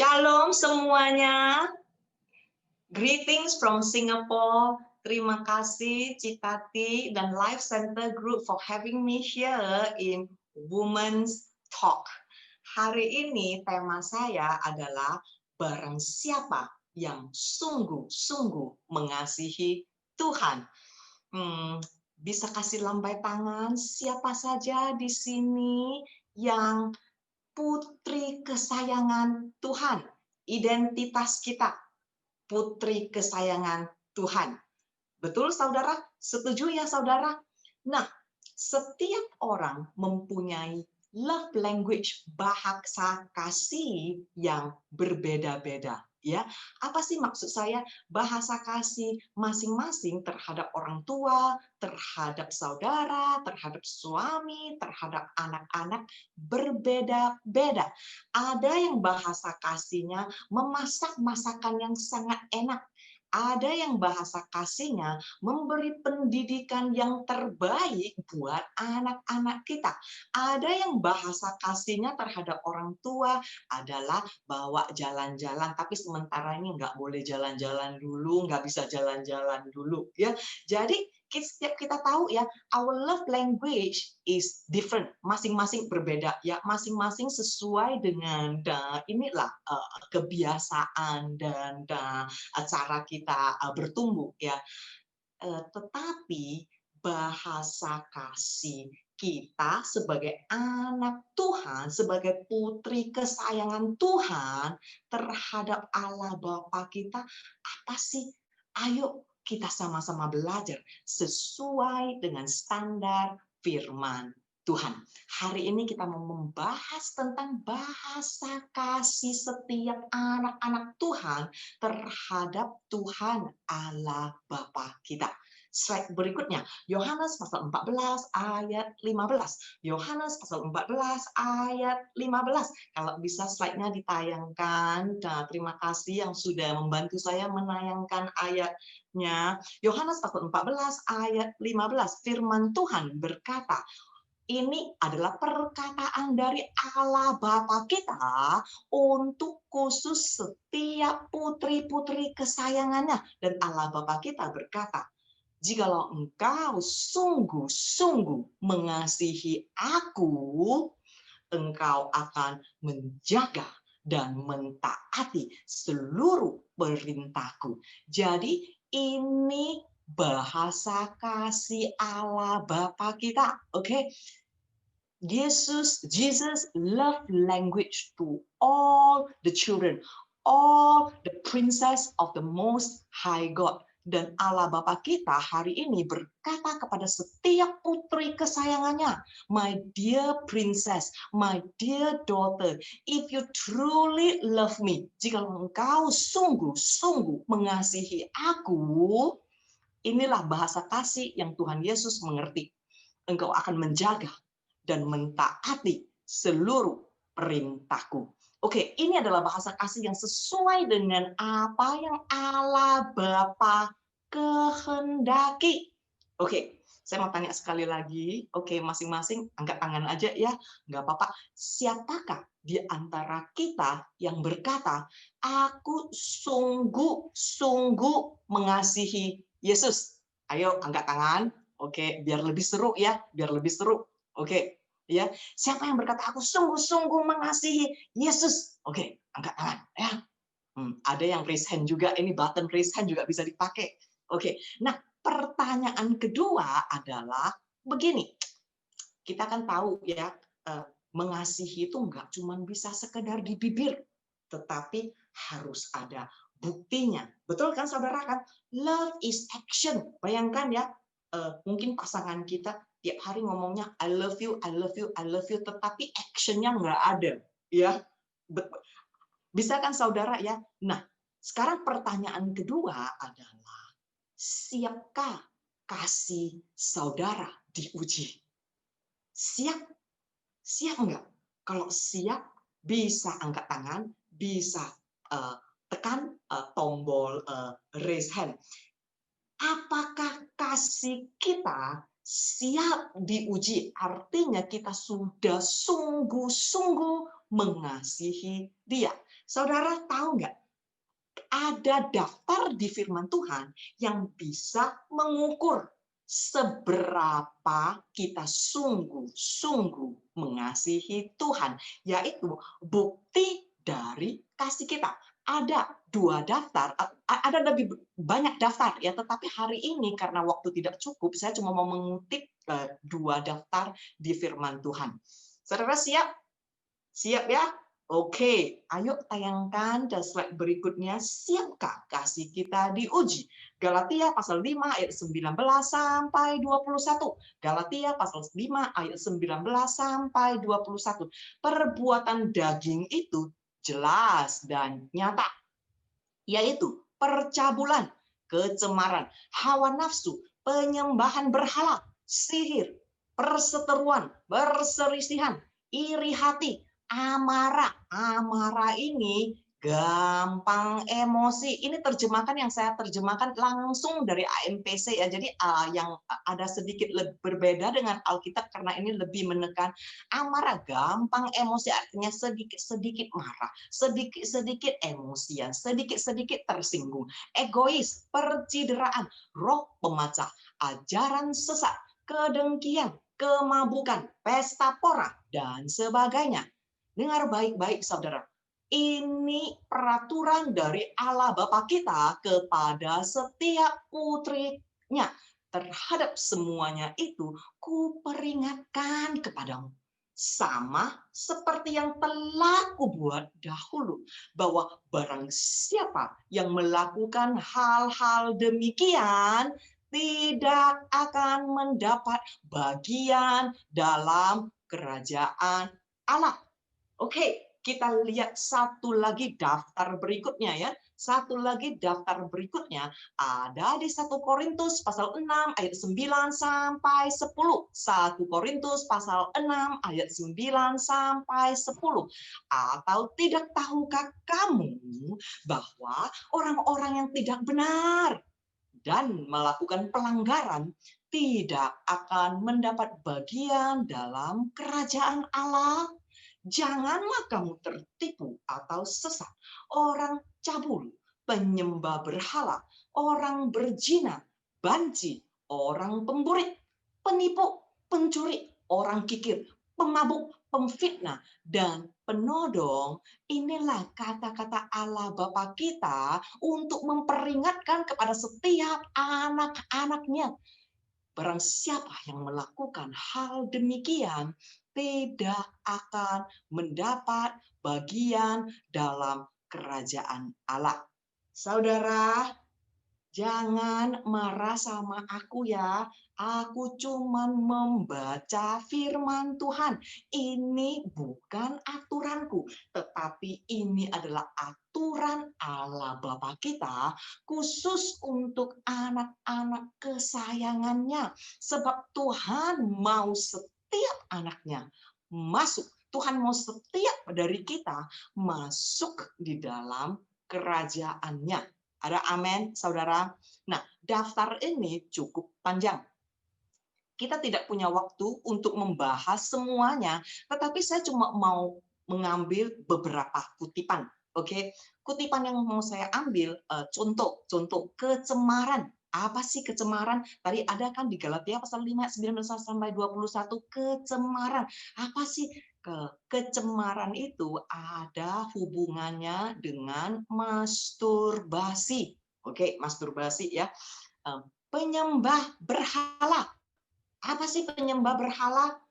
Shalom semuanya. Greetings from Singapore. Terima kasih Citati dan Life Center Group for having me here in Women's Talk. Hari ini tema saya adalah barang siapa yang sungguh-sungguh mengasihi Tuhan. Bisa kasih lambai tangan siapa saja di sini yang putri kesayangan Tuhan, identitas kita, putri kesayangan Tuhan. Betul saudara? Setuju ya saudara? Nah, setiap orang mempunyai love language, bahasa kasih yang berbeda-beda. Ya, apa sih maksud saya? Bahasa kasih masing-masing terhadap orang tua, terhadap saudara, terhadap suami, terhadap anak-anak berbeda-beda. Ada yang bahasa kasihnya memasak masakan yang sangat enak. Ada yang bahasa kasihnya memberi pendidikan yang terbaik buat anak-anak kita. Ada yang bahasa kasihnya terhadap orang tua adalah bawa jalan-jalan, tapi sementara ini nggak boleh jalan-jalan dulu, nggak bisa jalan-jalan dulu. Ya, jadi setiap kita tahu ya, our love language is different, masing-masing berbeda ya, masing-masing sesuai dengan inilah kebiasaan dan cara kita bertumbuh ya. Tetapi bahasa kasih kita sebagai anak Tuhan, sebagai putri kesayangan Tuhan terhadap Allah Bapa kita, apa sih? Ayo kita sama-sama belajar sesuai dengan standar firman Tuhan. Hari ini kita mau membahas tentang bahasa kasih setiap anak-anak Tuhan terhadap Tuhan Allah Bapa kita. Slide berikutnya, Yohanes pasal 14 ayat 15. Yohanes pasal 14 ayat 15. Kalau bisa slide-nya ditayangkan. Nah, terima kasih yang sudah membantu saya menayangkan ayatnya. Yohanes pasal 14 ayat 15. Firman Tuhan berkata, ini adalah perkataan dari Allah Bapa kita untuk khusus setiap putri-putri kesayangannya. Dan Allah Bapa kita berkata, jikalau engkau sungguh-sungguh mengasihi aku, engkau akan menjaga dan mentaati seluruh perintahku. Jadi ini bahasa kasih Allah Bapa kita, oke? Jesus love language to all the children, all the princess of the Most High God. Dan Allah Bapa kita hari ini berkata kepada setiap putri kesayangannya, my dear princess, my dear daughter, if you truly love me, jika engkau sungguh-sungguh mengasihi aku, inilah bahasa kasih yang Tuhan Yesus mengerti. Engkau akan menjaga dan mentaati seluruh perintahku. Oke, ini adalah bahasa kasih yang sesuai dengan apa yang Allah Bapa kehendaki. Oke, saya mau tanya sekali lagi. Oke, masing-masing angkat tangan aja ya. Nggak apa-apa. Siapakah di antara kita yang berkata, aku sungguh-sungguh mengasihi Yesus? Ayo, angkat tangan. Oke, biar lebih seru ya. Biar lebih seru. Oke, ya. Siapa yang berkata aku sungguh-sungguh mengasihi Yesus? Oke, angkat tangan ya. Ada yang raise hand juga, ini button raise hand juga bisa dipakai. Oke. Nah, pertanyaan kedua adalah begini. Kita kan tahu ya, mengasihi itu nggak cuma bisa sekedar di bibir, tetapi harus ada buktinya. Betul kan saudara kan? Love is action. Bayangkan ya, mungkin pasangan kita tiap hari ngomongnya I love you, I love you, I love you, tetapi action-nya nggak ada, ya. Bisa kan saudara ya? Nah, sekarang pertanyaan kedua adalah, siapkah kasih saudara diuji? Siap? Siap nggak? Kalau siap, bisa angkat tangan, bisa tekan tombol raise hand. Apakah kasih kita siap diuji? Artinya kita sudah sungguh-sungguh mengasihi Dia. Saudara tahu nggak? Ada daftar di firman Tuhan yang bisa mengukur seberapa kita sungguh-sungguh mengasihi Tuhan, yaitu bukti dari kasih kita. Ada 2 daftar, ada lebih banyak daftar ya, tetapi hari ini karena waktu tidak cukup, saya cuma mau mengutip 2 daftar di firman Tuhan. Saudara siap? Siap ya? Oke, ayo tayangkan dan slide berikutnya. Siapkah kasih kita diuji? Galatia pasal 5 ayat 19 sampai 21. Galatia pasal 5 ayat 19 sampai 21. Perbuatan daging itu jelas dan nyata, yaitu percabulan, kecemaran, hawa nafsu, penyembahan berhala, sihir, perseteruan, perselisihan, iri hati, amarah. Amarah ini gampang emosi. Ini terjemahkan yang saya terjemahkan langsung dari AMPC ya. Jadi yang ada sedikit berbeda dengan Alkitab karena ini lebih menekan amarah, gampang emosi, artinya sedikit-sedikit marah, sedikit-sedikit emosian, sedikit-sedikit tersinggung, egois, percideraan, roh pemacah, ajaran sesat, kedengkian, kemabukan, pesta pora, dan sebagainya. Dengar baik-baik, saudara. Ini peraturan dari Allah Bapa kita kepada setiap putrinya. Terhadap semuanya itu, kuperingatkan kepadamu. Sama seperti yang telah kubuat dahulu, bahwa barang siapa yang melakukan hal-hal demikian, tidak akan mendapat bagian dalam kerajaan Allah. Oke, kita lihat satu lagi daftar berikutnya ya. Satu lagi daftar berikutnya ada di 1 Korintus pasal 6 ayat 9 sampai 10. 1 Korintus pasal 6 ayat 9 sampai 10. Atau tidak tahukah kamu bahwa orang-orang yang tidak benar dan melakukan pelanggaran tidak akan mendapat bagian dalam kerajaan Allah? Janganlah kamu tertipu atau sesat. Orang cabul, penyembah berhala, orang berzina, banci, orang pemburik, penipu, pencuri, orang kikir, pemabuk, pemfitnah, dan penodong. Inilah kata-kata Allah Bapa kita untuk memperingatkan kepada setiap anak-anaknya. Barang siapa yang melakukan hal demikian tidak akan mendapat bagian dalam kerajaan Allah. Saudara, jangan marah sama aku ya. Aku cuman membaca firman Tuhan. Ini bukan aturanku, tetapi ini adalah aturan Allah Bapa kita khusus untuk anak-anak kesayangannya. Sebab Tuhan mau setiap anaknya masuk. Tuhan mau setiap dari kita masuk di dalam kerajaannya. Ada amin, saudara? Nah, daftar ini cukup panjang. Kita tidak punya waktu untuk membahas semuanya, tetapi saya cuma mau mengambil beberapa kutipan. Oke, kutipan yang mau saya ambil contoh kecemaran. Apa sih kecemaran? Tadi ada kan di Galatia pasal 5 19 sampai 21 kecemaran. Apa sih kecemaran itu ada hubungannya dengan masturbasi. Oke, masturbasi ya. Penyembah berhala. Apa sih penyembah berhala?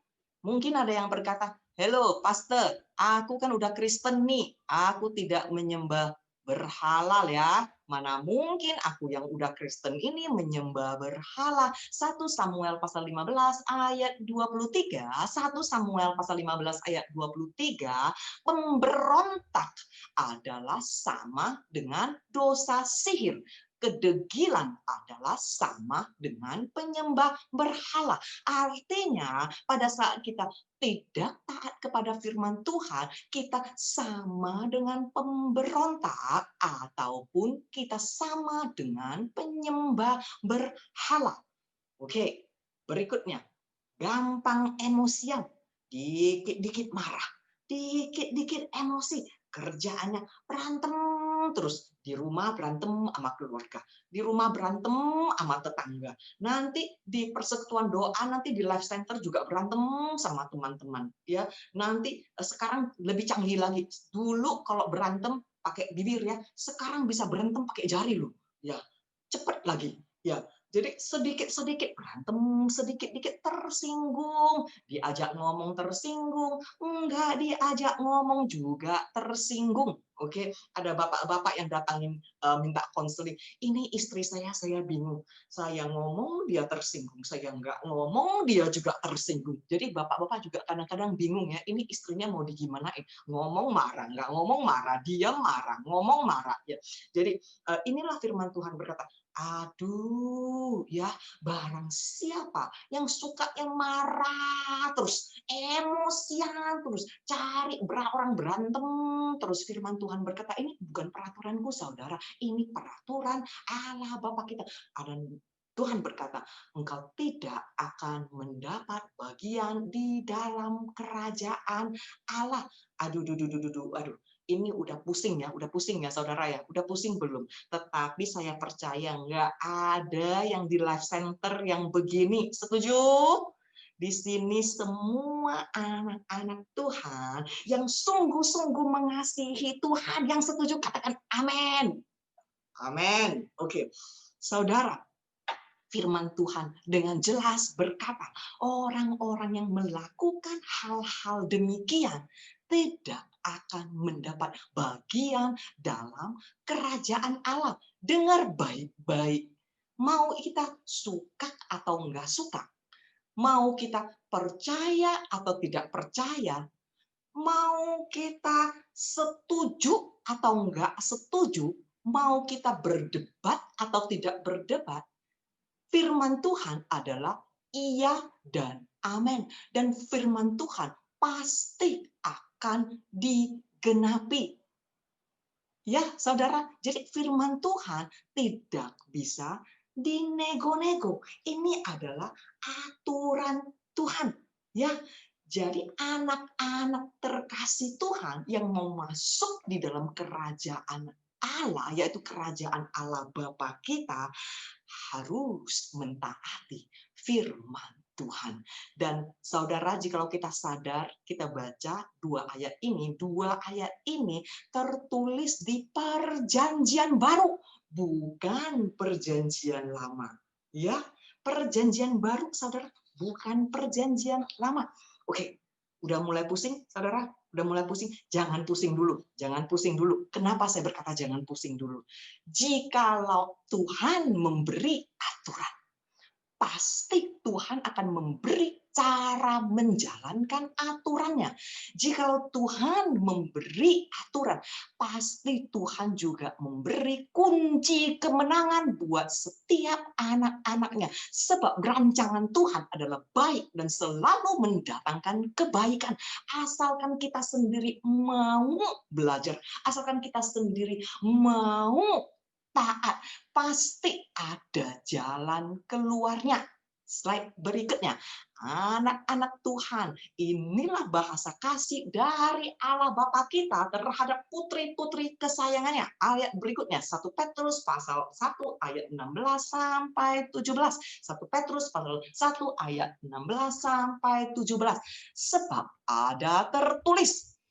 Mungkin ada yang berkata, "Hello, pastor, aku kan udah Kristen nih. Aku tidak menyembah berhala ya. Mana mungkin aku yang udah Kristen ini menyembah berhala." 1 Samuel pasal 15 ayat 23, 1 Samuel pasal 15 ayat 23, pemberontak adalah sama dengan dosa sihir. Kedegilan adalah sama dengan penyembah berhala. Artinya, pada saat kita tidak taat kepada firman Tuhan, kita sama dengan pemberontak ataupun kita sama dengan penyembah berhala. Oke, berikutnya, gampang emosian, dikit-dikit marah, dikit-dikit emosi, kerjaannya berantem terus. Di rumah berantem sama keluarga, di rumah berantem sama tetangga. Nanti di persekutuan doa, nanti di life center juga berantem sama teman-teman. Ya, nanti sekarang lebih canggih lagi. Dulu kalau berantem pakai bibir ya, sekarang bisa berantem pakai jari loh. Ya, cepet lagi. Ya, jadi sedikit-sedikit berantem, sedikit-dikit tersinggung, diajak ngomong tersinggung, enggak diajak ngomong juga tersinggung. Oke, ada bapak-bapak yang datangin minta konseling. Ini istri saya bingung. Saya ngomong dia tersinggung, saya enggak ngomong dia juga tersinggung. Jadi bapak-bapak juga kadang-kadang bingung ya. Ini istrinya mau digimanain? Ngomong marah, enggak ngomong marah, diam marah, ngomong marah. Ya. Jadi inilah firman Tuhan berkata, aduh, ya barang siapa yang suka yang marah terus, emosian terus, cari orang berantem terus, firman Tuhan berkata ini bukan peraturanku saudara, ini peraturan Allah Bapa kita. Dan Tuhan berkata, engkau tidak akan mendapat bagian di dalam kerajaan Allah. Aduh, aduh. Ini udah pusing ya saudara ya, udah pusing belum? Tetapi saya percaya nggak ada yang di life center yang begini. Setuju? Di sini semua anak-anak Tuhan yang sungguh-sungguh mengasihi Tuhan, yang setuju katakan amin. Amin. Oke. Saudara, firman Tuhan dengan jelas berkata, orang-orang yang melakukan hal-hal demikian tidak akan mendapat bagian dalam kerajaan Allah. Dengar baik-baik. Mau kita suka atau enggak suka, mau kita percaya atau tidak percaya, mau kita setuju atau enggak setuju, mau kita berdebat atau tidak berdebat, firman Tuhan adalah iya dan amin. Dan firman Tuhan pasti akan digenapi. Ya, saudara, jadi firman Tuhan tidak bisa dinego-nego. Ini adalah aturan Tuhan. Ya, jadi anak-anak terkasih Tuhan yang mau masuk di dalam kerajaan Allah, yaitu kerajaan Allah Bapa kita, harus mentaati firman Tuhan. Dan saudara, jikalau kita sadar, kita baca dua ayat ini tertulis di perjanjian baru, bukan perjanjian lama. Ya, perjanjian baru, saudara, bukan perjanjian lama. Oke, udah mulai pusing, saudara? Udah mulai pusing? Jangan pusing dulu. Jangan pusing dulu. Kenapa saya berkata jangan pusing dulu? Jikalau Tuhan memberi aturan, pasti Tuhan akan memberi cara menjalankan aturannya. Jikalau Tuhan memberi aturan, pasti Tuhan juga memberi kunci kemenangan buat setiap anak-anaknya. Sebab rancangan Tuhan adalah baik dan selalu mendatangkan kebaikan. Asalkan kita sendiri mau belajar, asalkan kita sendiri mau taat, pasti ada jalan keluarnya. Slide berikutnya, anak-anak Tuhan, inilah bahasa kasih dari Allah Bapa kita terhadap putri-putri kesayangannya. Ayat berikutnya, 1 Petrus pasal 1 ayat 16 sampai 17. 1 Petrus pasal 1 ayat 16 sampai 17. Sebab ada tertulis,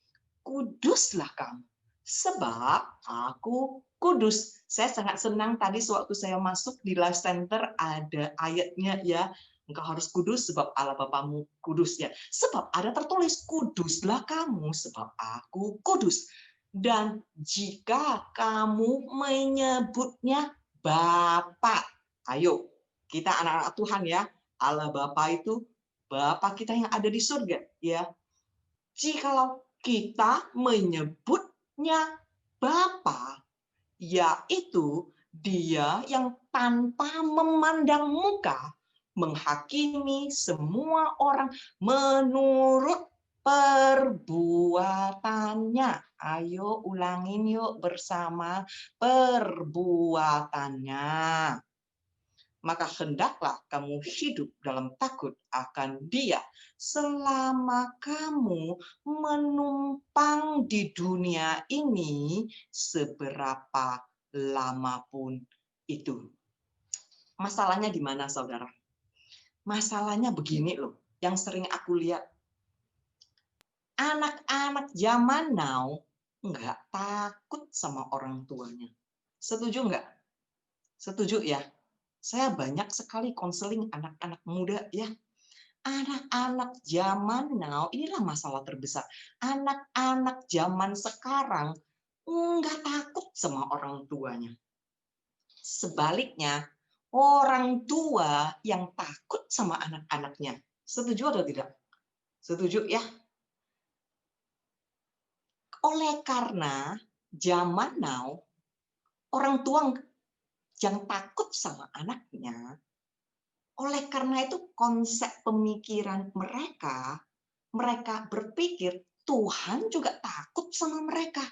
kuduslah kamu, sebab aku kudus. Saya sangat senang tadi sewaktu saya masuk di Life Center ada ayatnya ya. Engkau harus kudus sebab Allah Bapamu kudus ya. Sebab ada tertulis, kuduslah kamu sebab aku kudus. Dan jika kamu menyebutnya Bapa, ayo kita anak-anak Tuhan ya. Allah Bapa itu Bapa kita yang ada di surga ya. Jikalau kita menyebutnya Bapa, yaitu Dia yang tanpa memandang muka menghakimi semua orang menurut perbuatannya. Ayo ulangin yuk bersama, perbuatannya. maka hendaklah kamu hidup dalam takut akan Dia selama kamu menumpang di dunia ini seberapa lama pun itu. Masalahnya di mana, saudara? Masalahnya begini loh, yang sering aku lihat. Anak-anak zaman now nggak takut sama orang tuanya. Setuju nggak? Setuju ya? Saya banyak sekali konseling anak-anak muda ya. Anak-anak zaman now, inilah masalah terbesar. Anak-anak zaman sekarang nggak takut sama orang tuanya. Sebaliknya, orang tua yang takut sama anak-anaknya. Setuju atau tidak? Setuju ya? Oleh karena zaman now, orang tua yang takut sama anaknya, oleh karena itu konsep pemikiran mereka berpikir Tuhan juga takut sama mereka.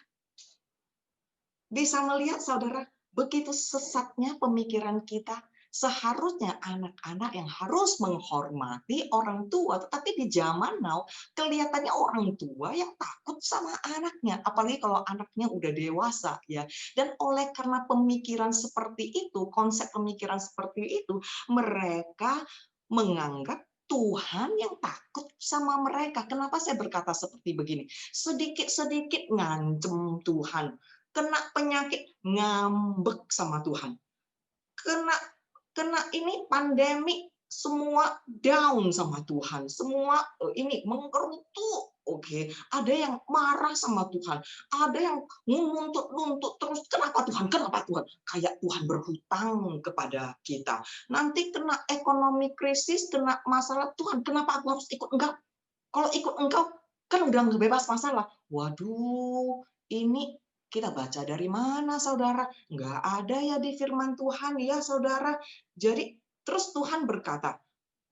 Bisa melihat, saudara, begitu sesatnya pemikiran kita. Seharusnya anak-anak yang harus menghormati orang tua, tetapi di zaman now kelihatannya orang tua yang takut sama anaknya, apalagi kalau anaknya udah dewasa ya. Dan oleh karena pemikiran seperti itu, konsep pemikiran seperti itu, mereka menganggap Tuhan yang takut sama mereka. Kenapa saya berkata seperti begini? Sedikit-sedikit ngancem Tuhan, kena penyakit ngambek sama Tuhan, kena ini pandemi semua down sama Tuhan, semua ini menggerutu. Oke, ada yang marah sama Tuhan, ada yang nuntut terus, kenapa Tuhan, kayak Tuhan berhutang kepada kita. Nanti kena ekonomi krisis, kena masalah, Tuhan kenapa aku harus ikut engkau? Kalau ikut engkau kan udah nggak bebas masalah. Waduh, ini kita baca dari mana, saudara? Nggak ada ya di firman Tuhan ya, saudara. Jadi terus Tuhan berkata,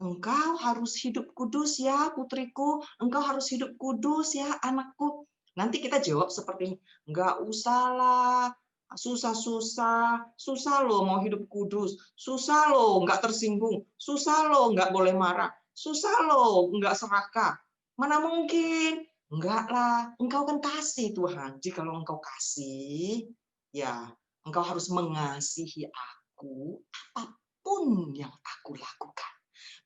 engkau harus hidup kudus ya, putriku. Engkau harus hidup kudus ya, anakku. Nanti kita jawab seperti ini, nggak usahlah, susah loh mau hidup kudus, susah loh nggak tersinggung, susah loh nggak boleh marah, susah loh nggak serakah. Mana mungkin? Enggak lah, engkau kan kasih Tuhan. Jikalau engkau kasih, ya engkau harus mengasihi aku apapun yang aku lakukan.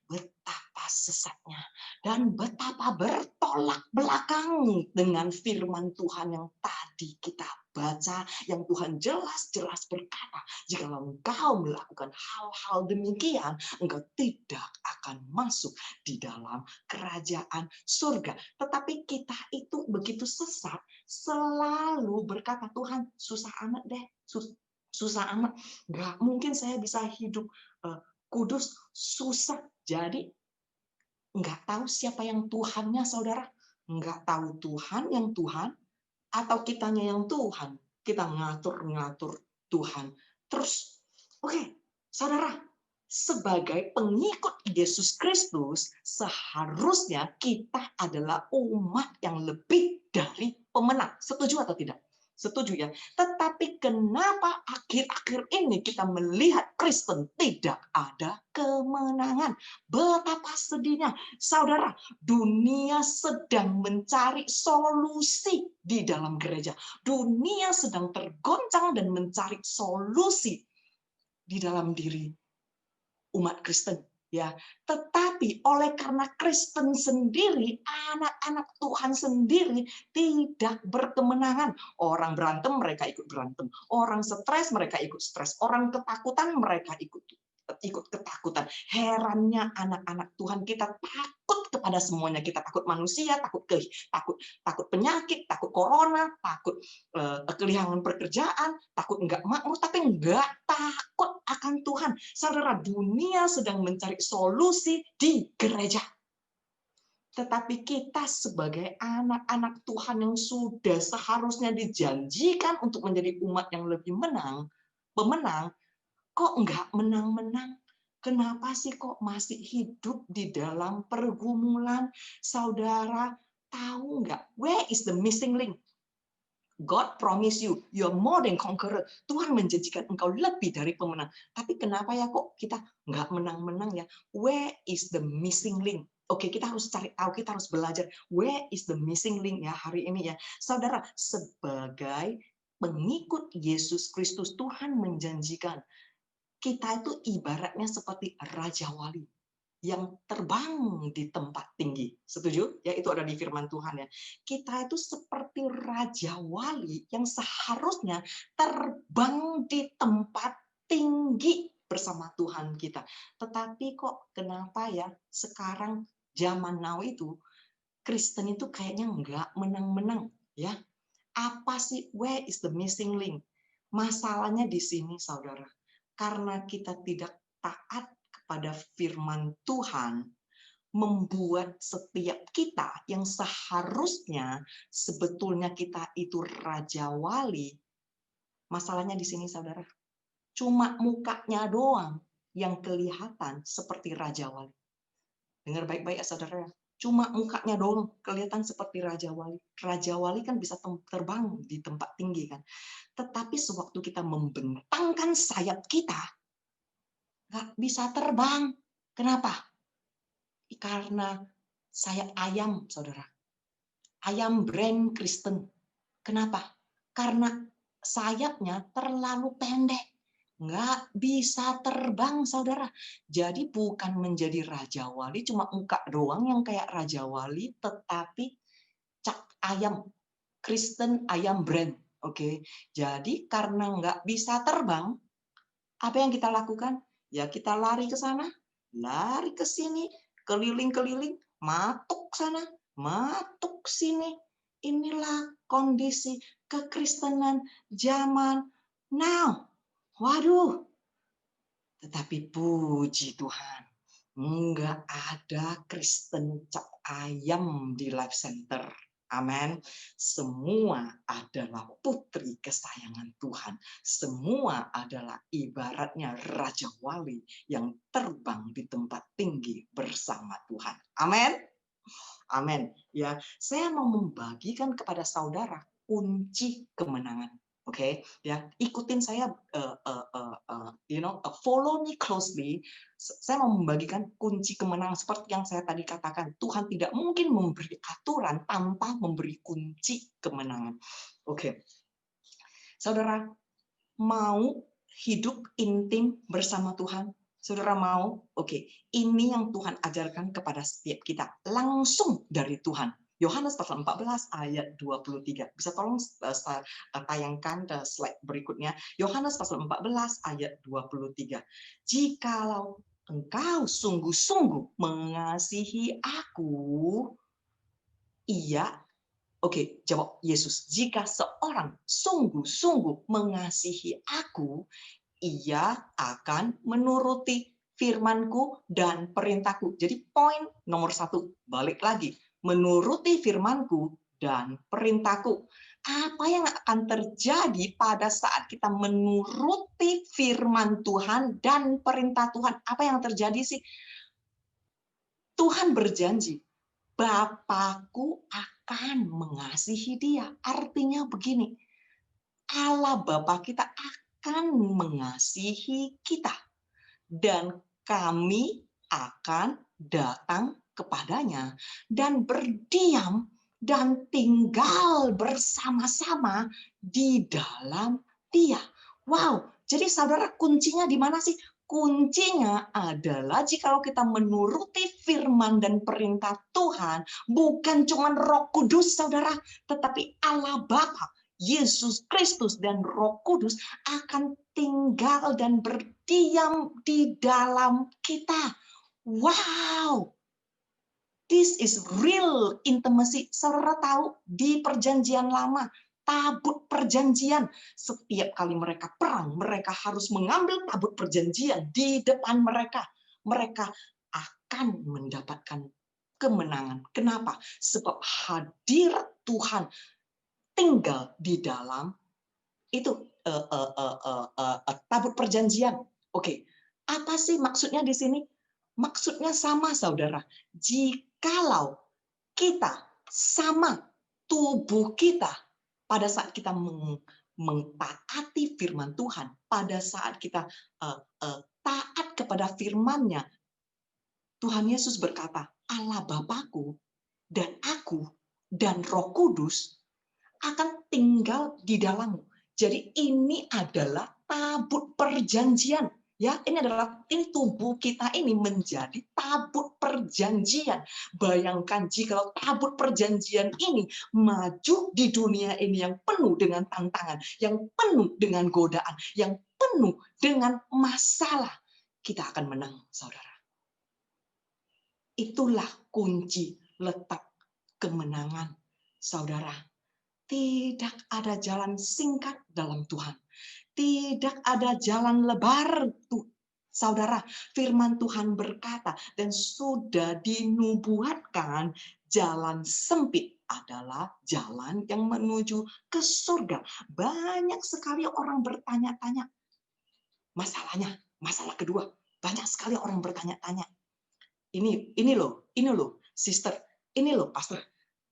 Betapa sesatnya dan betapa bertolak belakang dengan firman Tuhan yang tadi kita baca, yang Tuhan jelas-jelas berkata, jika engkau melakukan hal-hal demikian, engkau tidak akan masuk di dalam kerajaan surga. Tetapi kita itu begitu sesat, selalu berkata, Tuhan susah amat deh, susah amat, nggak mungkin saya bisa hidup kudus, susah. Jadi nggak tahu siapa yang Tuhannya, saudara. Nggak tahu Tuhan yang Tuhan, atau kitanya yang Tuhan. Kita ngatur-ngatur Tuhan. Terus, oke, saudara, sebagai pengikut Yesus Kristus, seharusnya kita adalah umat yang lebih dari pemenang. Setuju atau tidak? Setuju ya. Tetapi kenapa akhir-akhir ini kita melihat Kristen tidak ada kemenangan? Betapa sedihnya. Saudara, dunia sedang mencari solusi di dalam gereja. Dunia sedang tergoncang dan mencari solusi di dalam diri umat Kristen. Ya, tetapi oleh karena Kristen sendiri, anak-anak Tuhan sendiri tidak berkemenangan. Orang berantem, mereka ikut berantem. Orang stres, mereka ikut stres. Orang ketakutan, mereka ikut ketakutan. Herannya anak-anak Tuhan kita takut kepada semuanya. Kita takut manusia, takut penyakit, takut corona, takut kehilangan pekerjaan, takut nggak makmur, tapi nggak takut akan Tuhan. Saudara, dunia sedang mencari solusi di gereja. Tetapi kita sebagai anak-anak Tuhan yang sudah seharusnya dijanjikan untuk menjadi umat yang lebih pemenang, kok nggak menang-menang? Kenapa sih kok masih hidup di dalam pergumulan? Saudara, tahu nggak? Where is the missing link? God promise you, you're more than conqueror. Tuhan menjanjikan engkau lebih dari pemenang. Tapi kenapa ya kok kita nggak menang-menang ya? Where is the missing link? Oke, kita harus cari tahu, kita harus belajar. Where is the missing link ya hari ini ya? Saudara, sebagai pengikut Yesus Kristus, Tuhan menjanjikan kita itu ibaratnya seperti Raja Wali yang terbang di tempat tinggi. Setuju? Ya, itu ada di firman Tuhan ya. Kita itu seperti Raja Wali yang seharusnya terbang di tempat tinggi bersama Tuhan kita. Tetapi kok kenapa ya sekarang zaman now itu Kristen itu kayaknya nggak menang-menang ya? Apa sih, where is the missing link? Masalahnya di sini, saudara. Karena kita tidak taat kepada firman Tuhan, membuat setiap kita yang seharusnya sebetulnya kita itu Raja Wali. Masalahnya di sini, saudara. Cuma mukanya doang yang kelihatan seperti Raja Wali. Dengar baik-baik ya, saudara. Cuma mukanya doang kelihatan seperti Raja Wali. Raja Wali kan bisa terbang di tempat tinggi kan. Tetapi sewaktu kita membentangkan sayap kita, nggak bisa terbang. Kenapa? Karena sayap ayam, saudara. Ayam brand Kristen. Kenapa? Karena sayapnya terlalu pendek. Nggak bisa terbang, saudara. Jadi bukan menjadi Raja Wali, cuma muka doang yang kayak Raja Wali, tetapi cap ayam. Kristen ayam brand. Oke, jadi karena nggak bisa terbang, apa yang kita lakukan? Ya kita lari ke sana, lari ke sini, keliling-keliling, matuk sana, matuk sini. Inilah kondisi kekristenan zaman now. Waduh, tetapi puji Tuhan, enggak ada Kristen cap ayam di Life Center. Amin. Semua adalah putri kesayangan Tuhan. Semua adalah ibaratnya Raja Wali yang terbang di tempat tinggi bersama Tuhan. Amin. Amin. Ya, saya mau membagikan kepada saudara kunci kemenangan. Oke, ya, ikutin saya, follow me closely. Saya mau membagikan kunci kemenangan seperti yang saya tadi katakan. Tuhan tidak mungkin memberi aturan tanpa memberi kunci kemenangan. Oke, saudara mau hidup intim bersama Tuhan? Saudara mau? Oke, ini yang Tuhan ajarkan kepada setiap kita langsung dari Tuhan. Yohanes pasal 14 ayat 23. Bisa tolong tayangkan slide berikutnya. Yohanes pasal 14 ayat 23. Jikalau engkau sungguh-sungguh mengasihi aku, ia, oke, jawab Yesus. Jika seorang sungguh-sungguh mengasihi aku, ia akan menuruti firmanku dan perintahku. Jadi poin nomor 1, balik lagi. Menuruti firmanku dan perintahku. Apa yang akan terjadi pada saat kita menuruti firman Tuhan dan perintah Tuhan? Apa yang terjadi sih? Tuhan berjanji, Bapakku akan mengasihi dia. Artinya begini, Allah Bapa kita akan mengasihi kita. Dan kami akan datang kepadanya dan berdiam dan tinggal bersama-sama di dalam Dia. Wow, jadi saudara kuncinya di mana sih? Kuncinya adalah jikalau kita menuruti firman dan perintah Tuhan, bukan cuma Roh Kudus, saudara, tetapi Allah Bapa, Yesus Kristus, dan Roh Kudus akan tinggal dan berdiam di dalam kita. Wow! This is real intimacy. Saudara tahu, di perjanjian lama, tabut perjanjian, setiap kali mereka perang, mereka harus mengambil tabut perjanjian di depan mereka. Mereka akan mendapatkan kemenangan. Kenapa? Sebab hadirat Tuhan tinggal di dalam itu tabut perjanjian. Oke, apa sih maksudnya di sini? Maksudnya sama, saudara. Jikalau kita sama tubuh kita pada saat kita mentaati firman Tuhan, pada saat kita taat kepada firman-Nya, Tuhan Yesus berkata, Allah Bapakku dan aku dan Roh Kudus akan tinggal di dalammu. Jadi ini adalah tabut perjanjian. Ya, ini tubuh kita ini menjadi tabut perjanjian. Bayangkan jika tabut perjanjian ini maju di dunia ini yang penuh dengan tantangan, yang penuh dengan godaan, yang penuh dengan masalah, kita akan menang, saudara. Itulah kunci letak kemenangan, saudara. Tidak ada jalan singkat dalam Tuhan. Tidak ada jalan lebar, saudara. Firman Tuhan berkata, dan sudah dinubuatkan, jalan sempit adalah jalan yang menuju ke surga. Banyak sekali orang bertanya-tanya. Masalah kedua, banyak sekali orang bertanya-tanya. Ini loh, sister, ini loh, pastor.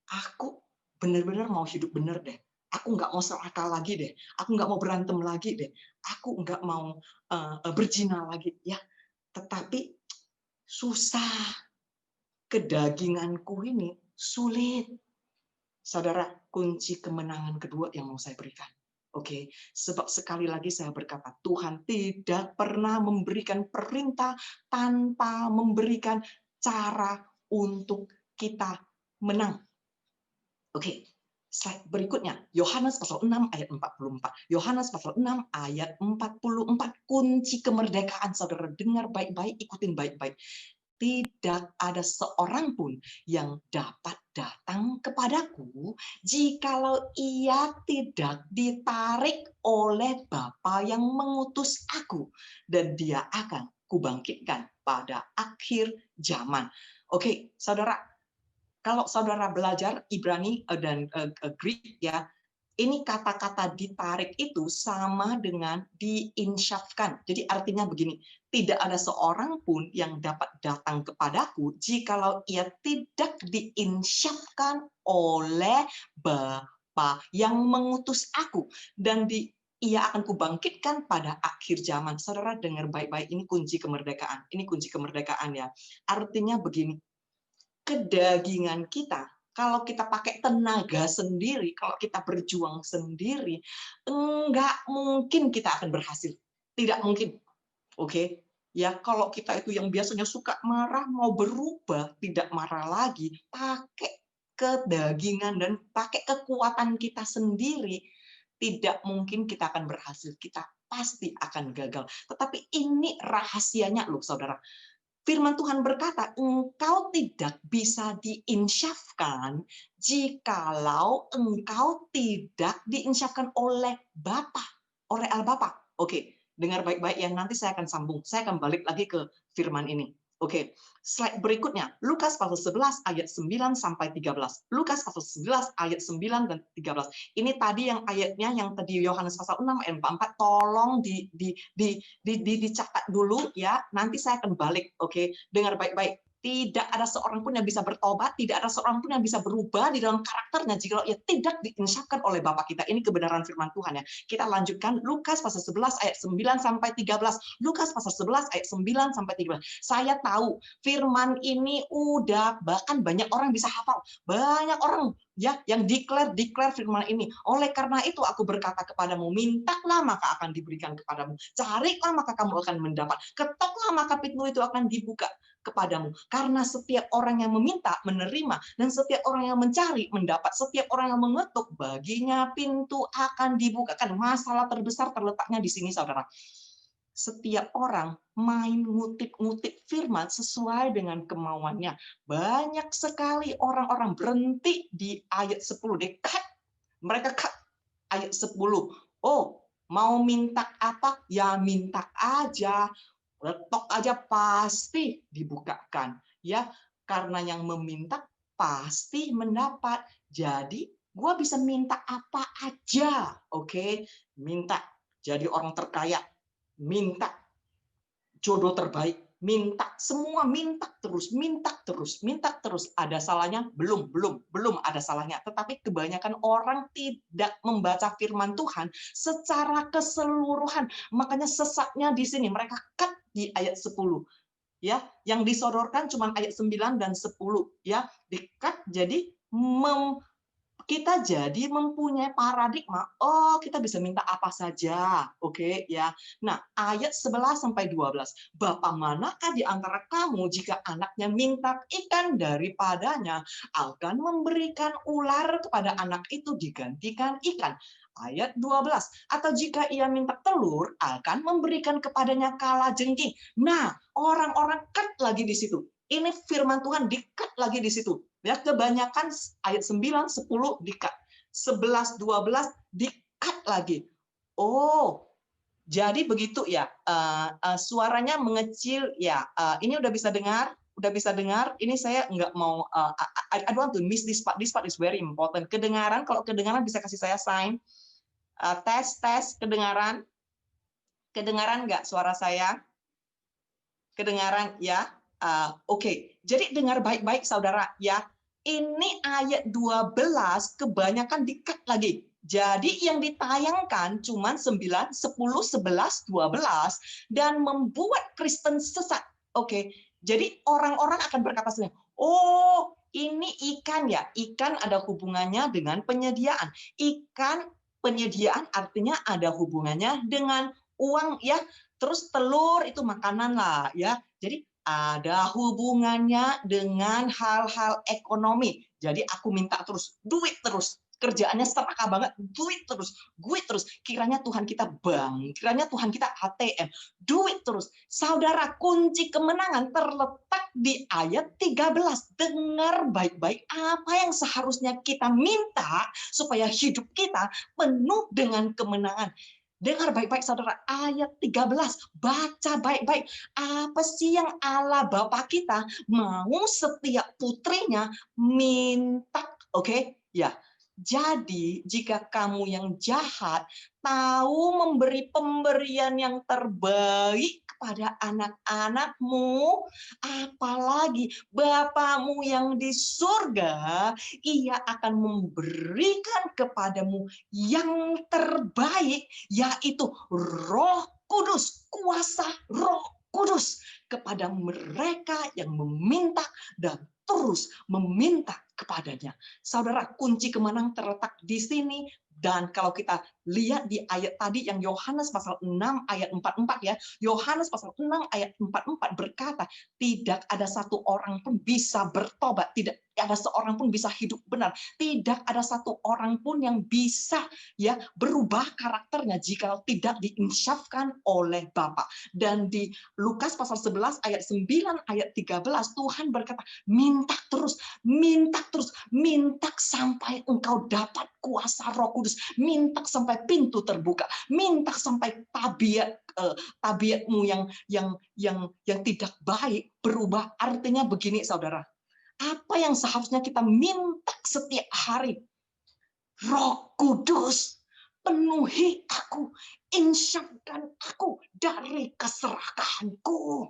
Aku benar-benar mau hidup benar deh. Aku nggak mau serakah lagi deh. Aku nggak mau berantem lagi deh. Aku nggak mau berzina lagi. Ya, tetapi susah. Kedaginganku ini sulit. Saudara, kunci kemenangan kedua yang mau saya berikan. Oke, sebab sekali lagi saya berkata, Tuhan tidak pernah memberikan perintah tanpa memberikan cara untuk kita menang. Oke, slide berikutnya, Yohanes pasal 6 ayat 44. Yohanes pasal 6 ayat 44, kunci kemerdekaan, saudara. Dengar baik-baik, ikutin baik-baik. Tidak ada seorang pun yang dapat datang kepadaku jikalau ia tidak ditarik oleh Bapa yang mengutus aku, dan dia akan kubangkitkan pada akhir zaman. Oke, saudara, kalau saudara belajar Ibrani dan Greek, ya, ini kata-kata ditarik itu sama dengan diinsyafkan. Jadi artinya begini, tidak ada seorang pun yang dapat datang kepadaku jikalau ia tidak diinsyafkan oleh Bapa yang mengutus aku, dan ia akan kubangkitkan pada akhir zaman. Saudara dengar baik-baik, ini kunci kemerdekaan. Ini kunci kemerdekaan, ya. Artinya begini, kedagingan kita, kalau kita pakai tenaga sendiri, kalau kita berjuang sendiri, enggak mungkin kita akan berhasil. Tidak mungkin. Oke? Ya, kalau kita itu yang biasanya suka marah, mau berubah, tidak marah lagi, pakai kedagingan dan pakai kekuatan kita sendiri, tidak mungkin kita akan berhasil. Kita pasti akan gagal. Tetapi ini rahasianya loh, saudara. Firman Tuhan berkata, engkau tidak bisa diinsyafkan jikalau engkau tidak diinsyafkan oleh Bapa, oleh Al-Bapa. Oke, dengar baik-baik ya, nanti saya akan sambung. Saya akan balik lagi ke firman ini. Oke, slide berikutnya. Lukas pasal 11 ayat 9 sampai 13. Lukas pasal 11 ayat 9 dan 13. Ini tadi yang ayatnya yang tadi Yohanes pasal 6 ayat 44, tolong dicatat dulu ya. Nanti saya akan balik. Oke, dengar baik-baik. Tidak ada seorang pun yang bisa bertobat, tidak ada seorang pun yang bisa berubah di dalam karakternya jika ia tidak diinsyafkan oleh Bapa kita. Ini kebenaran firman Tuhan, ya. Kita lanjutkan Lukas pasal 11 ayat 9 sampai 13. Lukas pasal 11 ayat 9 sampai 13. Saya tahu firman ini udah bahkan banyak orang bisa hafal. Banyak orang ya yang declare firman ini. Oleh karena itu aku berkata kepadamu, mintalah maka akan diberikan kepadamu. Carilah maka kamu akan mendapat. Ketoklah maka pintu itu akan dibuka kepadamu. Karena setiap orang yang meminta menerima, dan setiap orang yang mencari mendapat, setiap orang yang mengetuk baginya pintu akan dibukakan. Masalah terbesar terletaknya di sini, saudara. Setiap orang main ngutip-ngutip firman sesuai dengan kemauannya. Banyak sekali orang-orang berhenti di ayat 10. Mereka cut ayat 10. Oh, mau minta apa? Ya minta aja. Letok aja pasti dibukakan. Ya, karena yang meminta pasti mendapat. Jadi, gua bisa minta apa aja. Oke, minta jadi orang terkaya, minta jodoh terbaik, Minta, semua minta terus, minta terus, minta terus. Ada salahnya? Belum ada salahnya. Tetapi kebanyakan orang tidak membaca firman Tuhan secara keseluruhan. Makanya sesatnya di sini, mereka cut di ayat 10. Ya, yang disodorkan cuma ayat 9 dan 10, ya. Di-cut jadi kita jadi mempunyai paradigma, oh kita bisa minta apa saja, oke ya. Nah, ayat 11 sampai 12. Bapa manakah di antara kamu jika anaknya minta ikan daripadanya akan memberikan ular kepada anak itu digantikan ikan? Ayat 12. Atau jika ia minta telur akan memberikan kepadanya kalajengking. Nah, orang-orang cut lagi di situ. Ini firman Tuhan di-cut lagi di situ. Ya, kebanyakan ayat 9, 10 di-cut. 11, 12 di-cut lagi. Oh, jadi begitu ya. Suaranya mengecil ya. Ini udah bisa dengar? Udah bisa dengar? Ini saya nggak mau I don't want to miss this part. This part is very important. Kedengaran, kalau kedengaran bisa kasih saya sign. Tes kedengaran. Kedengaran nggak suara saya? Kedengaran ya? Oke. Jadi dengar baik-baik saudara ya. Ini ayat 12 kebanyakan di-cut lagi. Jadi yang ditayangkan cuma 9, 10, 11, 12 dan membuat Kristen sesat. Oke. Jadi orang-orang akan berkata sendiri, "Oh, ini ikan ya. Ikan ada hubungannya dengan penyediaan. Ikan penyediaan artinya ada hubungannya dengan uang ya. Terus telur itu makanan lah ya. Jadi ada hubungannya dengan hal-hal ekonomi. Jadi aku minta terus, duit terus. Kerjaannya serakah banget, duit terus. Kiranya Tuhan kita bank, kiranya Tuhan kita ATM, duit terus. Saudara, kunci kemenangan terletak di ayat 13. Dengar baik-baik apa yang seharusnya kita minta supaya hidup kita penuh dengan kemenangan. Dengar baik-baik saudara, ayat 13, baca baik-baik. Apa sih yang Allah Bapa kita mau setiap putrinya minta? Oke, ya. Jadi, jika kamu yang jahat tahu memberi pemberian yang terbaik kepada anak-anakmu, apalagi Bapamu yang di surga, ia akan memberikan kepadamu yang terbaik, yaitu Roh Kudus, kuasa Roh Kudus kepada mereka yang meminta dan terus meminta kepadanya. Saudara, kunci kemenangan terletak di sini. Dan kalau kita lihat di ayat tadi yang Yohanes pasal 6 ayat 44 ya, Yohanes pasal 6 ayat 44 berkata, tidak ada satu orang pun bisa bertobat, tidak ada seorang pun bisa hidup benar, tidak ada satu orang pun yang bisa ya berubah karakternya jika tidak diinsyafkan oleh Bapa. Dan di Lukas pasal 11 ayat 9 ayat 13 Tuhan berkata, minta terus, minta sampai engkau dapat kuasa Roh Kudus, minta sampai pintu terbuka, minta sampai tabiatmu yang tidak baik berubah. Artinya begini saudara, apa yang seharusnya kita minta setiap hari? Roh Kudus, penuhi aku, insyafkan aku dari keserakahanku.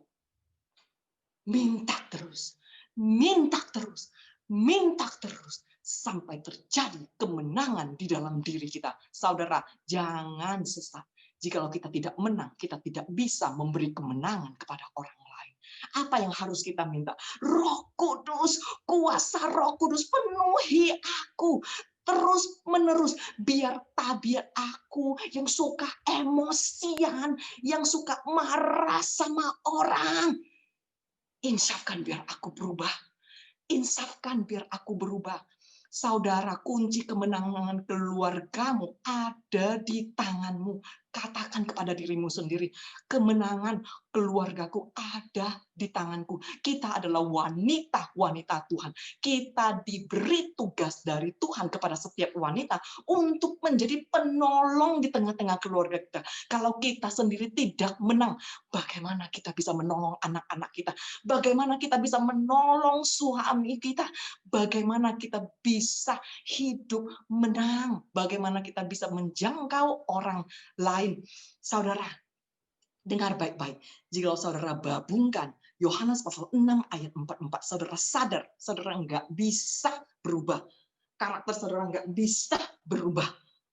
Minta terus, minta terus, minta terus, sampai terjadi kemenangan di dalam diri kita. Saudara, jangan sesat. Jikalau kita tidak menang, kita tidak bisa memberi kemenangan kepada orang lain. Apa yang harus kita minta? Roh Kudus, kuasa Roh Kudus penuhi aku. Terus menerus, biar tabiat aku yang suka emosian, yang suka marah sama orang, insafkan biar aku berubah. Insafkan biar aku berubah. Saudara, kunci kemenangan keluargamu ada di tanganmu. Katakan kepada dirimu sendiri, kemenangan keluargaku ada di tanganku. Kita adalah wanita-wanita Tuhan. Kita diberi tugas dari Tuhan kepada setiap wanita untuk menjadi penolong di tengah-tengah keluarga kita. Kalau kita sendiri tidak menang, bagaimana kita bisa menolong anak-anak kita? Bagaimana kita bisa menolong suami kita? Bagaimana kita bisa hidup menang? Bagaimana kita bisa menjangkau orang lain? Saudara, dengar baik-baik. Jika saudara babungkan Yohanes pasal 6 ayat 44. Saudara sadar, saudara nggak bisa berubah. Karakter saudara nggak bisa berubah.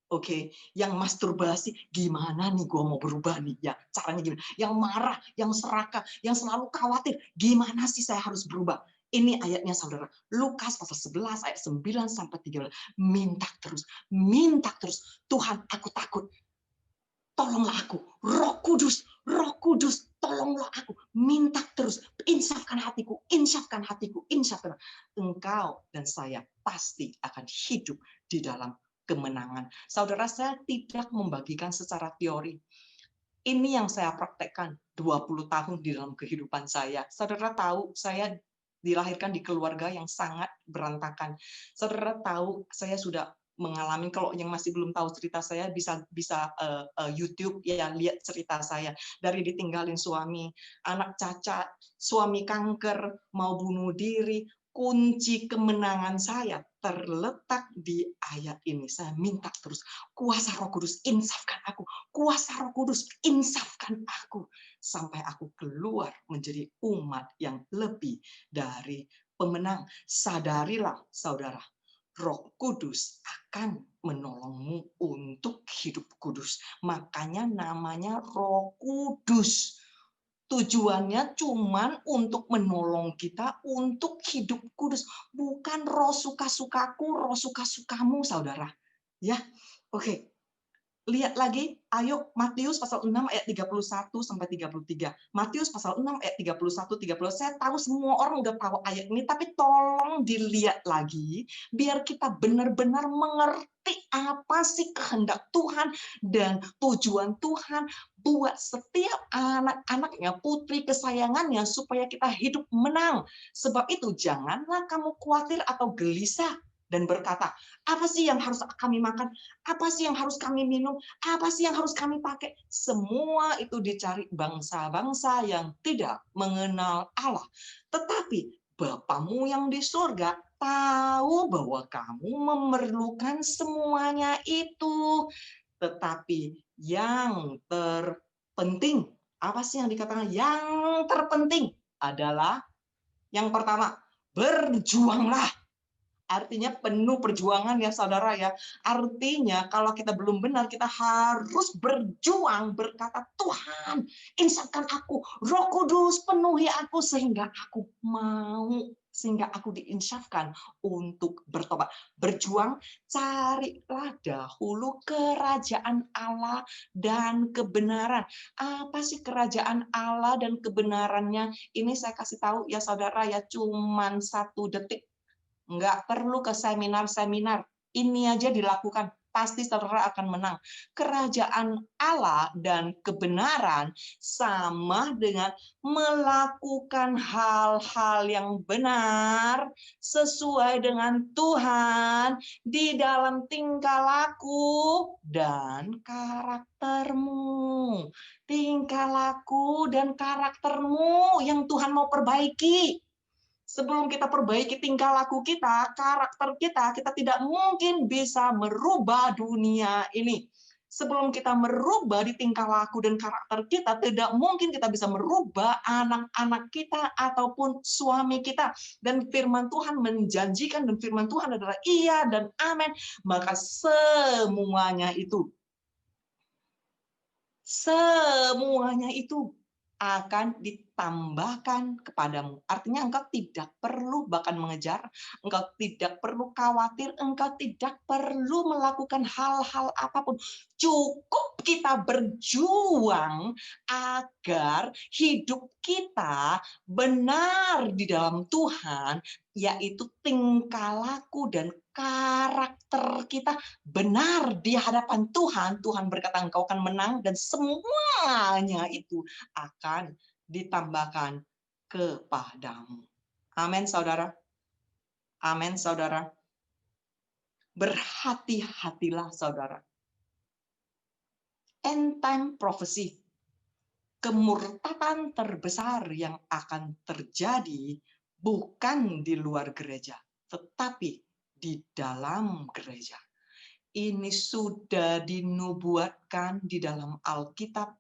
Oke, yang masturbasi, gimana nih gue mau berubah nih? Ya, caranya gimana? Yang marah, yang serakah, yang selalu khawatir, gimana sih saya harus berubah? Ini ayatnya saudara. Lukas pasal 11 ayat 9 sampai 13. Minta terus, minta terus. Tuhan, aku takut. Tolonglah aku. Roh Kudus, tolonglah aku. Minta terus. Insafkan hatiku, insafkan hatiku, insafkan. Engkau dan saya pasti akan hidup di dalam kemenangan. Saudara, saya tidak membagikan secara teori. Ini yang saya praktekkan 20 tahun di dalam kehidupan saya. Saudara tahu, saya dilahirkan di keluarga yang sangat berantakan. Saudara tahu, saya sudah mengalami, kalau yang masih belum tahu cerita saya bisa YouTube ya, lihat cerita saya dari ditinggalin suami, anak cacat, suami kanker, mau bunuh diri. Kunci kemenangan saya terletak di ayat ini. Saya minta terus, kuasa Roh Kudus insafkan aku, kuasa Roh Kudus insafkan aku sampai aku keluar menjadi umat yang lebih dari pemenang. Sadarilah saudara, Roh Kudus akan menolongmu untuk hidup kudus. Makanya namanya Roh Kudus. Tujuannya cuman untuk menolong kita untuk hidup kudus, bukan roh suka-sukaku, roh suka-sukamu, saudara. Ya, oke. Lihat lagi, ayo Matius pasal 6 ayat 31 sampai 33. Matius pasal 6 ayat 31 30. Saya tahu semua orang udah tahu ayat ini, tapi tolong dilihat lagi biar kita benar-benar mengerti apa sih kehendak Tuhan dan tujuan Tuhan buat setiap anak-anaknya, putri kesayangannya, supaya kita hidup menang. Sebab itu janganlah kamu khawatir atau gelisah dan berkata, apa sih yang harus kami makan? Apa sih yang harus kami minum? Apa sih yang harus kami pakai? Semua itu dicari bangsa-bangsa yang tidak mengenal Allah. Tetapi Bapamu yang di surga tahu bahwa kamu memerlukan semuanya itu. Tetapi yang terpenting, apa sih yang dikatakan yang terpenting adalah yang pertama, berjuanglah. Artinya penuh perjuangan ya saudara ya. Artinya kalau kita belum benar, kita harus berjuang berkata, Tuhan insafkan aku, Roh Kudus penuhi aku sehingga aku mau, sehingga aku diinsafkan untuk bertobat. Berjuang, carilah dahulu kerajaan Allah dan kebenaran. Apa sih kerajaan Allah dan kebenarannya? Ini saya kasih tahu ya saudara ya, cuman 1 detik. Nggak perlu ke seminar-seminar. Ini aja dilakukan. Pasti saudara akan menang. Kerajaan Allah dan kebenaran sama dengan melakukan hal-hal yang benar sesuai dengan Tuhan di dalam tingkah laku dan karaktermu. Tingkah laku dan karaktermu yang Tuhan mau perbaiki. Sebelum kita perbaiki tingkah laku kita, karakter kita, kita tidak mungkin bisa merubah dunia ini. Sebelum kita merubah di tingkah laku dan karakter kita, tidak mungkin kita bisa merubah anak-anak kita ataupun suami kita. Dan firman Tuhan menjanjikan, dan firman Tuhan adalah iya dan amin. Maka semuanya itu akan ditambahkan kepadamu. Artinya engkau tidak perlu bahkan mengejar, engkau tidak perlu khawatir, engkau tidak perlu melakukan hal-hal apapun. Cukup kita berjuang agar hidup kita benar di dalam Tuhan, yaitu tingkah laku dan karakter kita benar di hadapan Tuhan. Tuhan berkata engkau akan menang dan semuanya itu akan ditambahkan kepadamu. Amin, saudara. Amin, saudara. Berhati-hatilah, saudara. End time prophecy. Kemurtadan terbesar yang akan terjadi bukan di luar gereja, tetapi di dalam gereja. Ini sudah dinubuatkan di dalam Alkitab.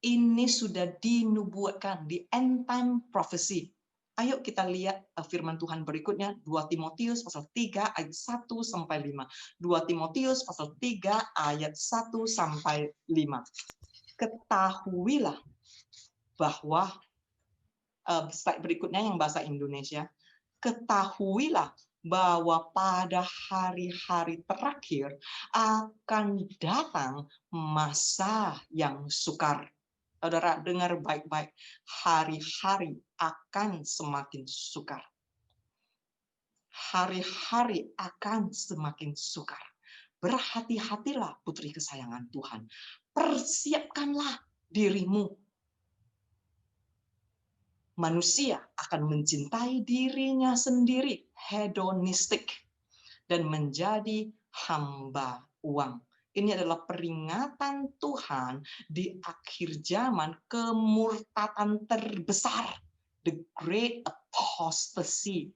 Ini sudah dinubuatkan di end time prophecy. Ayo kita lihat firman Tuhan berikutnya, 2 Timotius pasal 3 ayat 1 sampai 5. 2 Timotius pasal 3 ayat 1 sampai 5. Ketahuilah bahwa slide berikutnya yang bahasa Indonesia, ketahuilah bahwa pada hari-hari terakhir akan datang masa yang sukar. Saudara dengar baik-baik, hari-hari akan semakin sukar. Hari-hari akan semakin sukar. Berhati-hatilah putri kesayangan Tuhan. Persiapkanlah dirimu. Manusia akan mencintai dirinya sendiri, hedonistik, dan menjadi hamba uang. Ini adalah peringatan Tuhan di akhir zaman, kemurtatan terbesar, the great apostasy.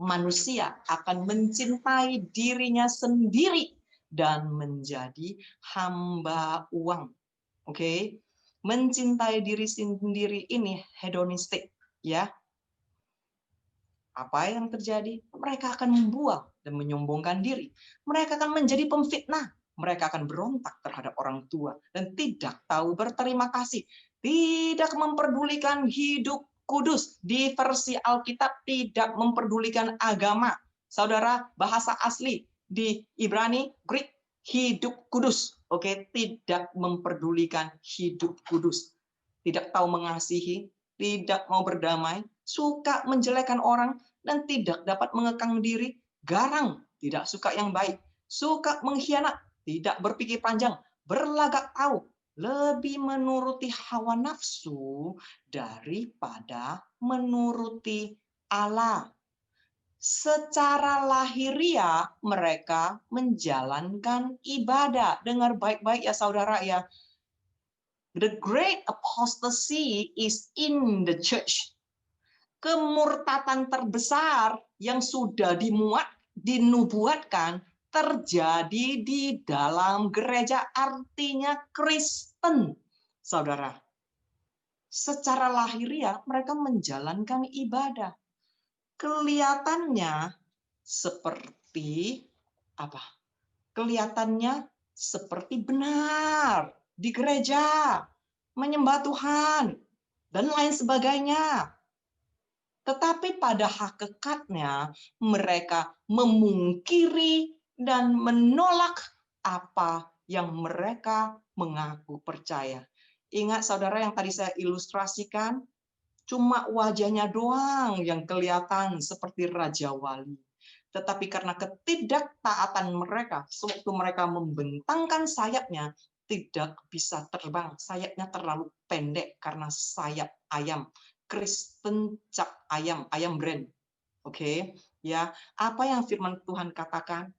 Manusia akan mencintai dirinya sendiri dan menjadi hamba uang. Oke? Mencintai diri sendiri ini hedonistik, ya. Apa yang terjadi? Mereka akan membuang dan menyombongkan diri. Mereka akan menjadi pemfitnah. Mereka akan berontak terhadap orang tua dan tidak tahu berterima kasih. Tidak memperdulikan hidup kudus. Di versi Alkitab tidak memperdulikan agama. Saudara, bahasa asli di Ibrani, Greek, hidup kudus. Oke, tidak memperdulikan hidup kudus. Tidak tahu mengasihi, tidak mau berdamai, suka menjelekkan orang, dan tidak dapat mengekang diri, garang, tidak suka yang baik, suka mengkhianat, tidak berpikir panjang, berlagak tahu, lebih menuruti hawa nafsu daripada menuruti Allah. Secara lahiriah mereka menjalankan ibadah. Dengar baik-baik ya saudara ya. The great apostasy is in the church. Kemurtatan terbesar yang sudah dinubuatkan terjadi di dalam gereja, artinya Kristen. Saudara, secara lahiriah mereka menjalankan ibadah. Kelihatannya seperti apa? Kelihatannya seperti benar di gereja, menyembah Tuhan, dan lain sebagainya. Tetapi pada hakikatnya mereka memungkiri dan menolak apa yang mereka mengaku percaya. Ingat saudara yang tadi saya ilustrasikan, cuma wajahnya doang yang kelihatan seperti Raja Wali. Tetapi karena ketidaktaatan mereka, sewaktu mereka membentangkan sayapnya, tidak bisa terbang. Sayapnya terlalu pendek karena sayap ayam. Kristen cap ayam, ayam brand. Oke, ya. Apa yang firman Tuhan katakan?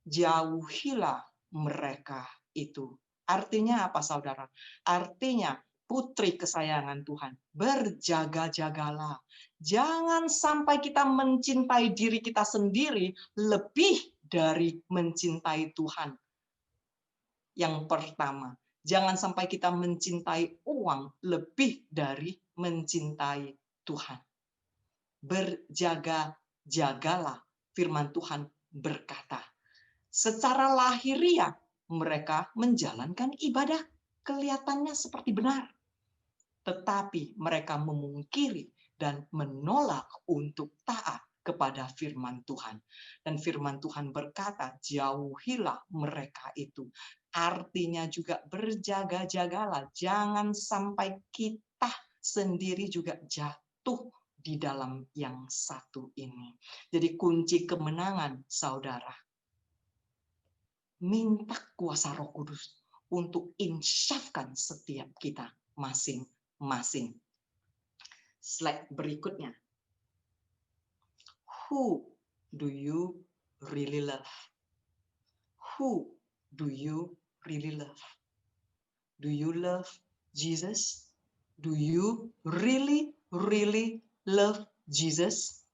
Jauhilah mereka itu. Artinya apa, saudara? Artinya putri kesayangan Tuhan, berjaga-jagalah. Jangan sampai kita mencintai diri kita sendiri lebih dari mencintai Tuhan. Yang pertama, jangan sampai kita mencintai uang lebih dari mencintai Tuhan. Berjaga-jagalah, firman Tuhan berkata. Secara lahiriah mereka menjalankan ibadah, kelihatannya seperti benar. Tetapi mereka memungkiri dan menolak untuk taat kepada firman Tuhan. Dan firman Tuhan berkata, jauhilah mereka itu. Artinya juga berjaga-jagalah. Jangan sampai kita sendiri juga jatuh di dalam yang satu ini. Jadi kunci kemenangan, saudara, minta kuasa Roh Kudus untuk insyafkan setiap kita masing-masing. Slide berikutnya. Who do you really love? Who do you really love? Do you love Jesus? Do you really love Jesus?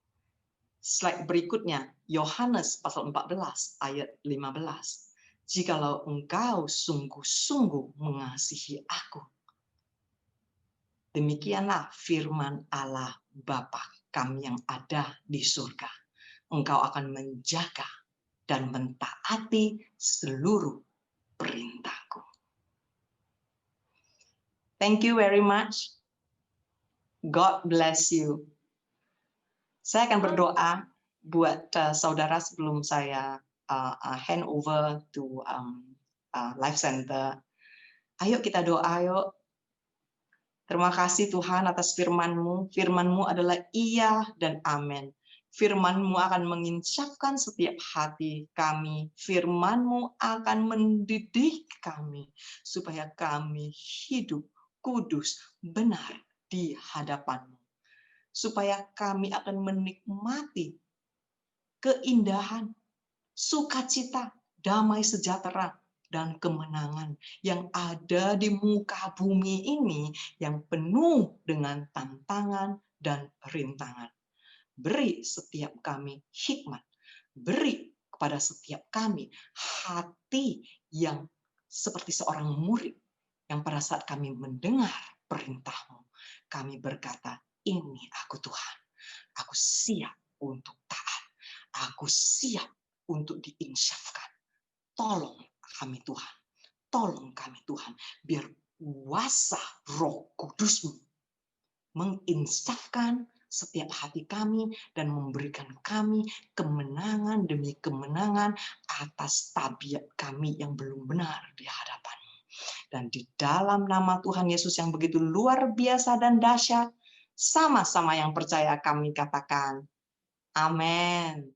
Slide berikutnya, Yohanes pasal 14 ayat 15. Jikalau engkau sungguh-sungguh mengasihi aku, Demikianlah firman Allah Bapa kami yang ada di surga. Engkau akan menjaga dan mentaati seluruh perintahku. Thank you very much. God bless you. Saya akan berdoa buat saudara sebelum saya hand over to Life Center. Ayo kita doa, yuk. Terima kasih Tuhan atas firman-Mu. Firman-Mu adalah iya dan amin. Firman-Mu akan menginsafkan setiap hati kami. Firman-Mu akan mendidik kami supaya kami hidup kudus, benar di hadapan-Mu. Supaya kami akan menikmati keindahan, sukacita, damai sejahtera, dan kemenangan yang ada di muka bumi ini yang penuh dengan tantangan dan rintangan. Beri setiap kami hikmat, beri kepada setiap kami hati yang seperti seorang murid yang pada saat kami mendengar perintah-Mu, kami berkata, ini aku Tuhan, aku siap untuk taat, aku siap untuk diinsafkan. Tolong kami Tuhan, tolong kami Tuhan, biar kuasa Roh Kudus-Mu menginsafkan setiap hati kami dan memberikan kami kemenangan demi kemenangan atas tabiat kami yang belum benar di hadapan-Mu. Dan di dalam nama Tuhan Yesus yang begitu luar biasa dan dahsyat, sama-sama yang percaya kami katakan, amin.